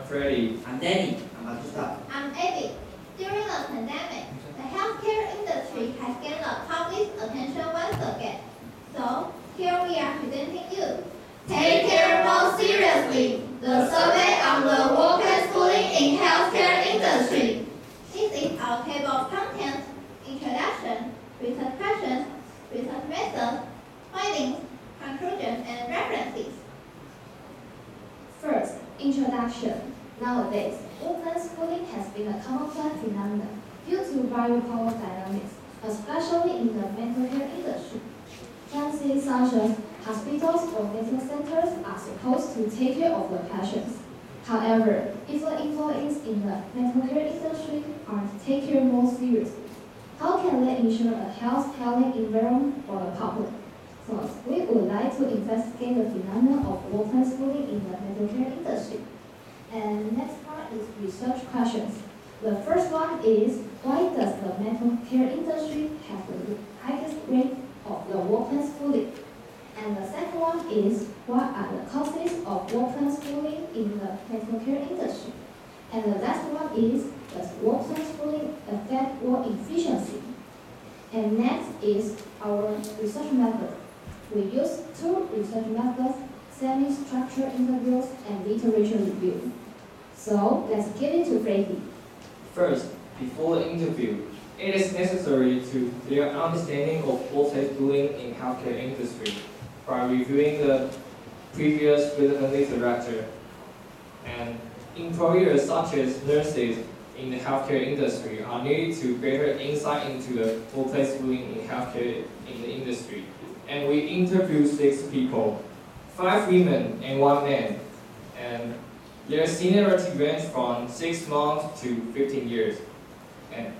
Freddie. I'm Danny. I'm Abby. During the pandemic, the healthcare industry has gained the public's attention once again. So, here we are presenting you. Take care more seriously. The survey on the workplace bullying in healthcare industry. This is our table of contents, introduction, research questions, research methods, findings, conclusions, and references. First, introduction. Nowadays, workplace bullying has been a commonplace phenomenon due to various power dynamics, especially in the mental health industry. Places such as hospitals or medical centers are supposed to take care of the patients. However, if the employees in the mental health industry aren't taken more seriously, how can they ensure a healthy environment for the public? Thus, we would like to investigate the phenomenon of workplace bullying in the mental health industry. And next part is research questions. The first one is, why does the mental care industry have the highest rate of the workplace bullying? And the second one is, what are the causes of workplace bullying in the mental care industry? And the last one is, does workplace bullying affect work efficiency? And next is our research method. We use two research methods, semi-structured interviews and literature review. So let's get into Freddie. First, before the interview, it is necessary to clear understanding of workplace bullying in healthcare industry by reviewing the previous relevant literature. And employers such as nurses in the healthcare industry are needed to better insight into the workplace bullying in healthcare in the industry. And we interviewed 6 people, 5 women and 1 man. And their seniority ranged from 6 months to 15 years. And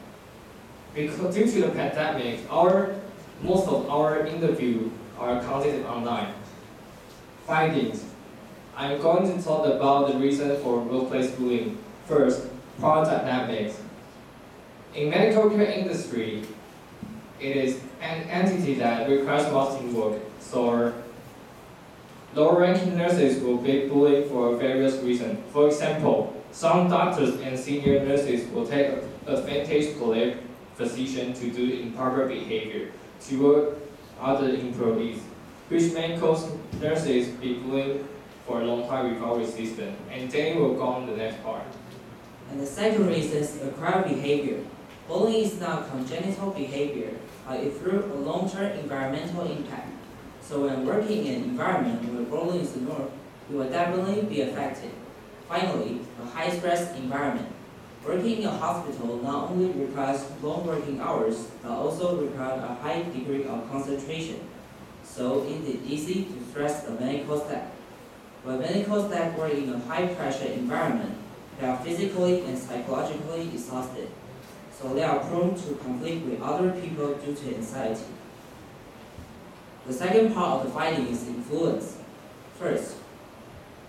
because due to the pandemic, most of our interviews are conducted online. Findings. I'm going to talk about the reason for workplace bullying. First, power dynamics. In medical care industry, it is an entity that requires more teamwork, so lower-ranking nurses will be bullied for various reasons. For example, some doctors and senior nurses will take advantage of their position to do improper behavior toward other employees, which may cause nurses be bullied for a long time without resistance. And Danny will go on the next part. And the second reason is acquired behavior. Bullying is not congenital behavior, but it through a long-term environmental impact. So when working in an environment where bullying is the norm, you will definitely be affected. Finally, a high-stress environment. Working in a hospital not only requires long working hours, but also requires a high degree of concentration. So it is easy to stress the medical staff. When medical staff work in a high-pressure environment, they are physically and psychologically exhausted. So they are prone to conflict with other people due to anxiety. The second part of the finding is influence. First,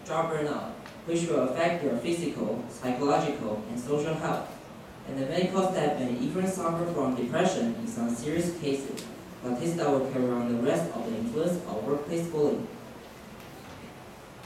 job burnout, which will affect your physical, psychological, and social health. And the medical staff may even suffer from depression in some serious cases, but this will carry on the rest of the influence of workplace bullying.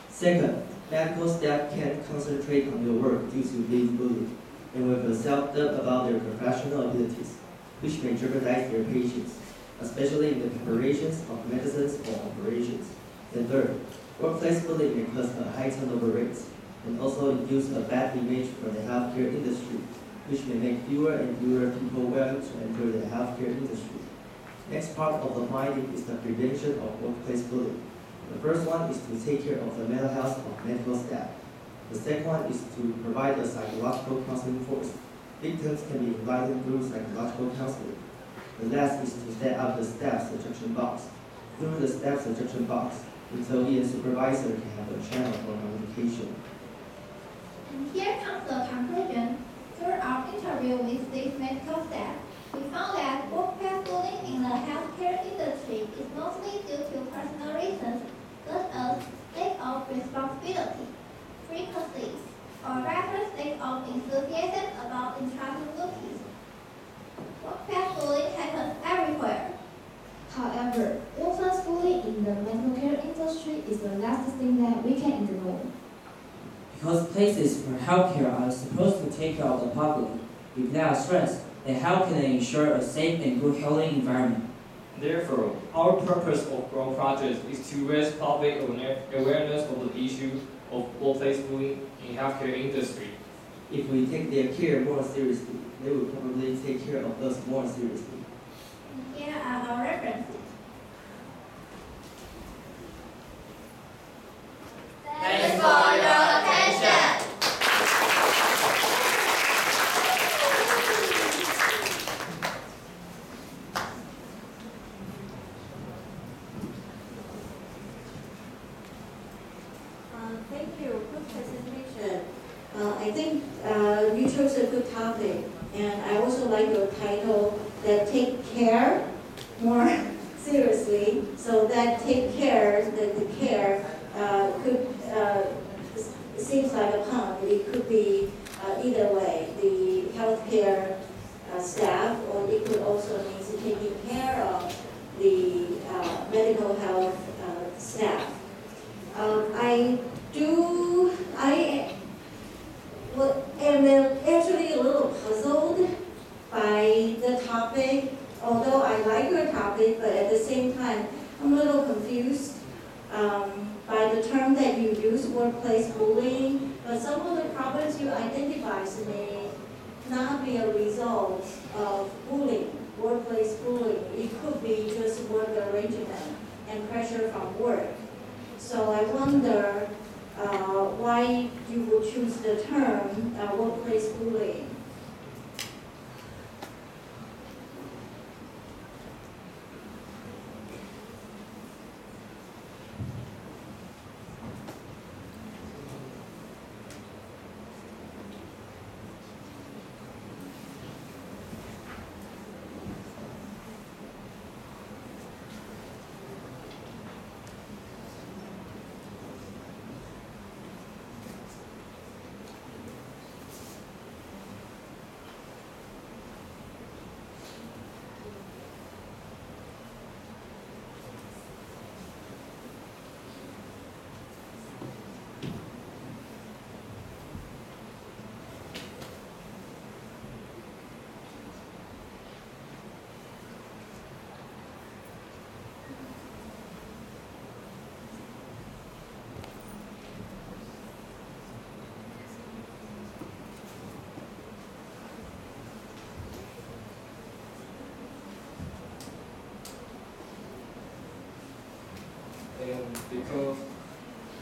Second, medical staff can't concentrate on their work due to being bullied, and will feel self-doubt about their professional abilities, which may jeopardize their patients, especially in the preparations of medicines or operations. And third, workplace bullying may cause a high turnover rate, and also induce a bad image for the healthcare industry, which may make fewer and fewer people willing to enter the healthcare industry. Next part of the finding is the prevention of workplace bullying. The first one is to take care of the mental health of medical staff. The second one is to provide a psychological counseling force. Victims can be invited through psychological counseling. The last is to set up the staff suggestion box. Through the staff suggestion box, employee and supervisor can have a channel for communication. And here comes the conclusion. Through our interview with these medical staff, we found that workplace bullying in the healthcare industry is mostly due to personal reasons, such as lack of responsibility, frequencies, or rather lack of enthusiasm about entrusted duties. Workplace bullying happens everywhere. However, workplace bullying in the mental care industry is the last thing that we can ignore. Because places for healthcare are supposed to take care of the public. If they are stressed, then how can they ensure a safe and good healthy environment? Therefore, our purpose of our project is to raise public awareness of the issue of workplace bullying in healthcare industry. If we take their care more seriously, they will probably take care of us more seriously. Here are our references. Thanks for your attention. Thank you. Good presentation. I think you chose a good topic, and I also like your title that take care more seriously. So that take care, the care could seems like a pun. It could be either way, the healthcare staff, or it could also mean taking care of the medical health staff. I am actually a little puzzled by the topic, although I like your topic, but at the same time, I'm a little confused by the term that you use, workplace bullying, but some of the problems you identify may not be a result of bullying, workplace bullying. It could be just work arrangement and pressure from work. So I wonder why you would choose the term workplace bullying. And because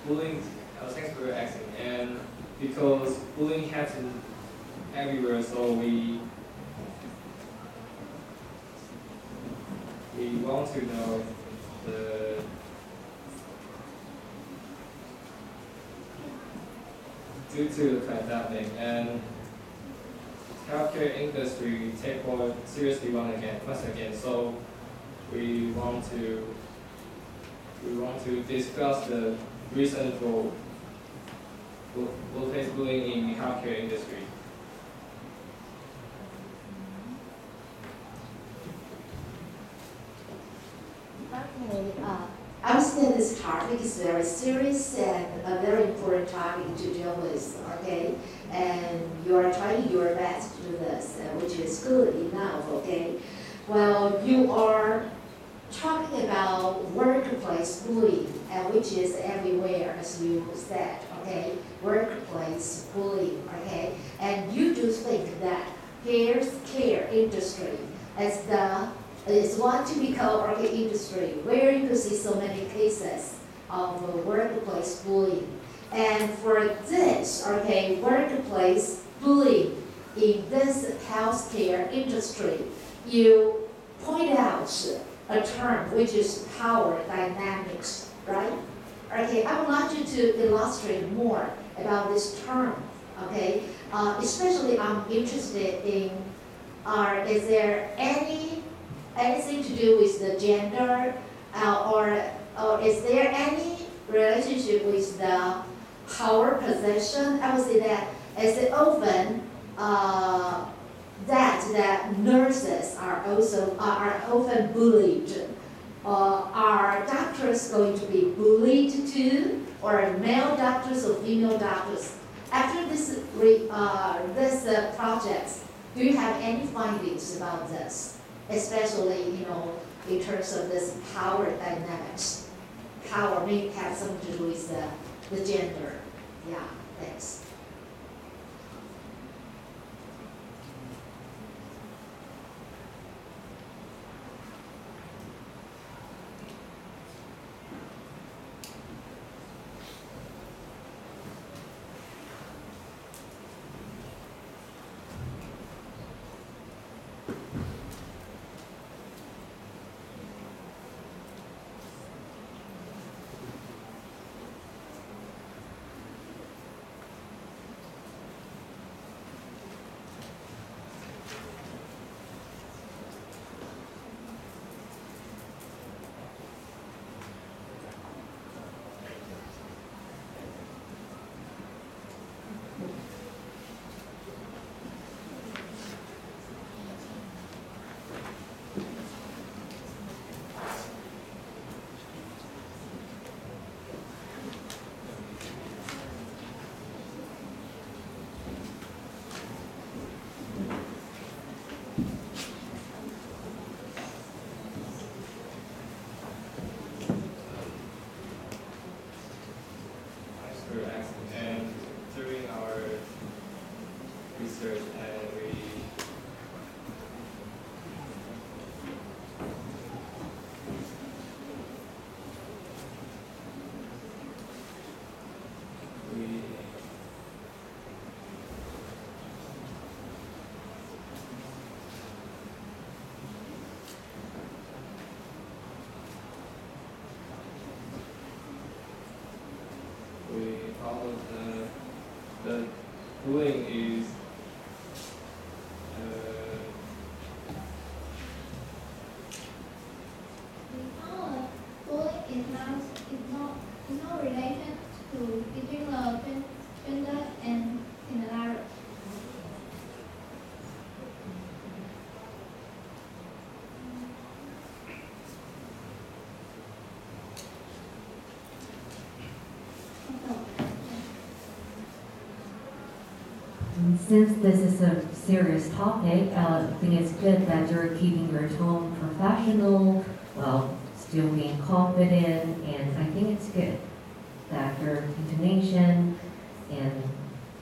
bullying, thanks for your asking, and because bullying happens everywhere, so we want to know due to the pandemic and healthcare industry take more seriously once again. So we want to discuss the reason for workplace bullying in the healthcare industry. Okay, I understand this topic is very serious and a very important topic to deal with, okay? And you are trying your best to do this, which is good enough, okay? Well, you are talking about workplace bullying, which is everywhere, as you said, okay? Workplace bullying, okay? And you do think that healthcare industry is one typical industry where you see so many cases of workplace bullying. And for this, okay, workplace bullying in this healthcare industry, you point out a term which is power dynamics, right? Okay, I would like you to illustrate more about this term, okay? Especially I'm interested in, is there anything to do with the gender, or is there any relationship with the power possession? I would say that as it often that nurses are often bullied. Are doctors going to be bullied too, or male doctors or female doctors? After this project, do you have any findings about this, especially in terms of this power dynamics? Power may have something to do with the gender. Yeah, thanks. And during our research, we found the bullying is We found bullying is no relation to between the gender and similarity. Since this is a serious topic, I think it's good that you're keeping your tone professional while still being confident, and I think it's good that your intonation and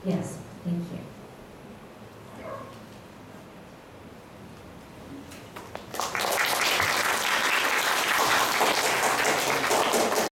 yes,